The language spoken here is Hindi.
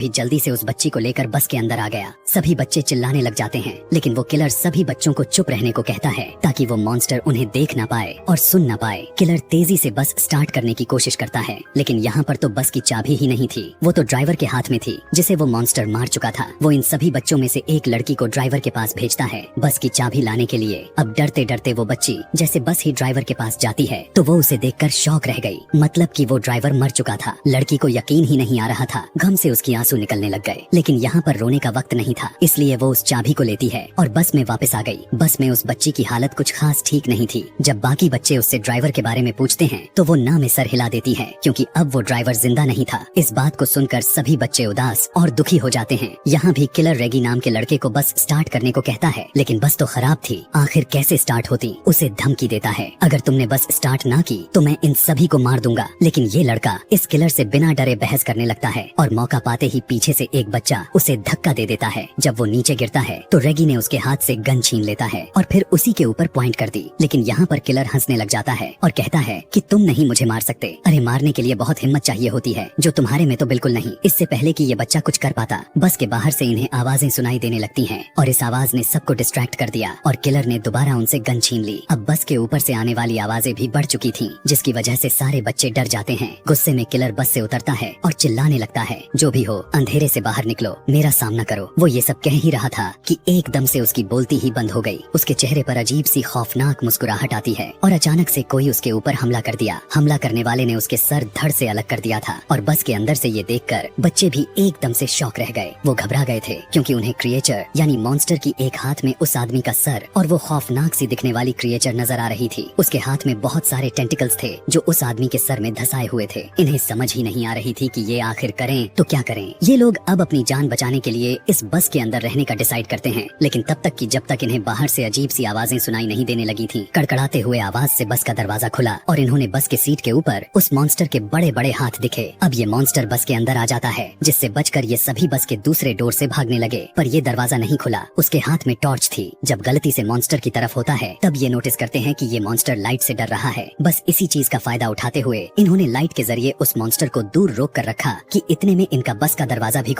भी जल्दी से उस बच्ची को लेकर बस के अंदर आ गया। सभी बच्चे चिल्लाने लग जाते हैं, लेकिन वो किलर सभी बच्चों को चुप रहने को कहता है ताकि वो मॉन्स्टर उन्हें देख ना पाए और सुन ना पाए। किलर तेजी से बस स्टार्ट करने की कोशिश करता है, लेकिन यहाँ पर तो बस की चाबी ही नहीं थी, वो तो ड्राइवर के हाथ में थी जिसे वो मॉन्स्टर मार चुका था। वो इन सभी बच्चों में से एक लड़की को ड्राइवर के पास भेजता है बस की चाबी लाने के लिए। अब डरते डरते वो बच्ची जैसे बस ही ड्राइवर के पास जाती है तो वो उसे देखकर शॉक रह गई, मतलब कि वो ड्राइवर मर चुका था। लड़की को यकीन ही नहीं आ रहा था, गम से उसकी आंसू निकलने लग गए। लेकिन यहाँ पर रोने का वक्त नहीं था, इसलिए वो उस चाबी को लेती है और बस में वापस आ गई। बस में उस बच्ची की हालत कुछ खास ठीक नहीं थी। जब बाकी बच्चे उससे ड्राइवर के बारे में पूछते हैं तो वो ना में सर हिला देती है, क्योंकि अब वो ड्राइवर जिंदा नहीं था। इस बात को सुनकर सभी बच्चे उदास और दुखी हो जाते हैं। यहाँ भी किलर रेगी नाम के लड़के को बस स्टार्ट करने को कहता है, लेकिन बस तो खराब थी, आखिर कैसे स्टार्ट होती। उसे धमकी देता है, अगर तुमने बस स्टार्ट ना की तो मैं इन सभी को मार दूंगा। लेकिन ये लड़का इस किलर से बिना डरे बहस करने लगता है और मौका पाते ही पीछे से एक बच्चा उसे धक्का दे देता है। जब वो नीचे गिरता है तो रेगी ने उसके हाथ से गन छीन लेता है और फिर उसी के ऊपर पॉइंट कर दी। लेकिन यहाँ पर किलर हंसने लग जाता है और कहता है कि तुम नहीं मुझे मार सकते। अरे मारने के लिए बहुत हिम्मत चाहिए होती है, जो तुम्हारे में तो बिल्कुल नहीं। इससे पहले कि ये बच्चा कुछ कर पाता, बस के बाहर से इन्हें आवाजें सुनाई देने लगती हैं और इस आवाज ने सबको डिस्ट्रैक्ट कर दिया और किलर ने दोबारा उनसे गन छीन ली। अब बस के ऊपर से आने वाली आवाजें भी बढ़ चुकी थी, जिसकी वजह से सारे बच्चे डर जाते हैं। गुस्से में किलर बस से उतरता है और चिल्लाने लगता है, जो भी हो अंधेरे से बाहर निकलो, मेरा सामना करो। वो ये सब कह ही रहा था कि एकदम से उसकी बोलती ही बंद हो गई। उसके चेहरे पर अजीब सी खौफनाक मुस्कुराहट आती है और अचानक से कोई उसके ऊपर हमला कर दिया। हमला करने वाले ने उसके सर धड़ से अलग कर दिया था और बस के अंदर से ये देखकर बच्चे भी एकदम से शॉक रह गए। वो घबरा गए थे, क्योंकि उन्हें क्रिएचर यानी मॉन्स्टर की एक हाथ में उस आदमी का सर और वो खौफनाक सी दिखने वाली क्रिएचर नजर आ रही थी। उसके हाथ में बहुत सारे टेंटिकल्स थे जो उस आदमी के सर में धसाए हुए थे। इन्हें समझ ही नहीं आ रही थी कि ये आखिर करें तो क्या करें। ये लोग अब अपनी जान बचाने के लिए इस बस के अंदर रहने का डिसाइड करते हैं, लेकिन तब तक कि जब तक इन्हें बाहर से अजीब सी आवाजें सुनाई नहीं देने लगी थी। कड़कड़ाते हुए आवाज से बस का दरवाजा खुला और इन्होंने बस के सीट के ऊपर उस मॉन्स्टर के बड़े बड़े हाथ दिखे। अब ये मॉन्स्टर बस के अंदर आ जाता है, जिससे बचकर ये सभी बस के दूसरे डोर से भागने लगे, पर ये दरवाजा नहीं खुला। उसके हाथ में टॉर्च थी। जब गलती से मॉन्स्टर की तरफ होता है तब ये नोटिस करते हैं कि ये मॉन्स्टर लाइट से डर रहा है। बस इसी चीज का फायदा उठाते हुए इन्होंने लाइट के जरिए उस मॉन्स्टर को दूर रोक कर रखा कि इतने में इनका बस का दरवाजा भी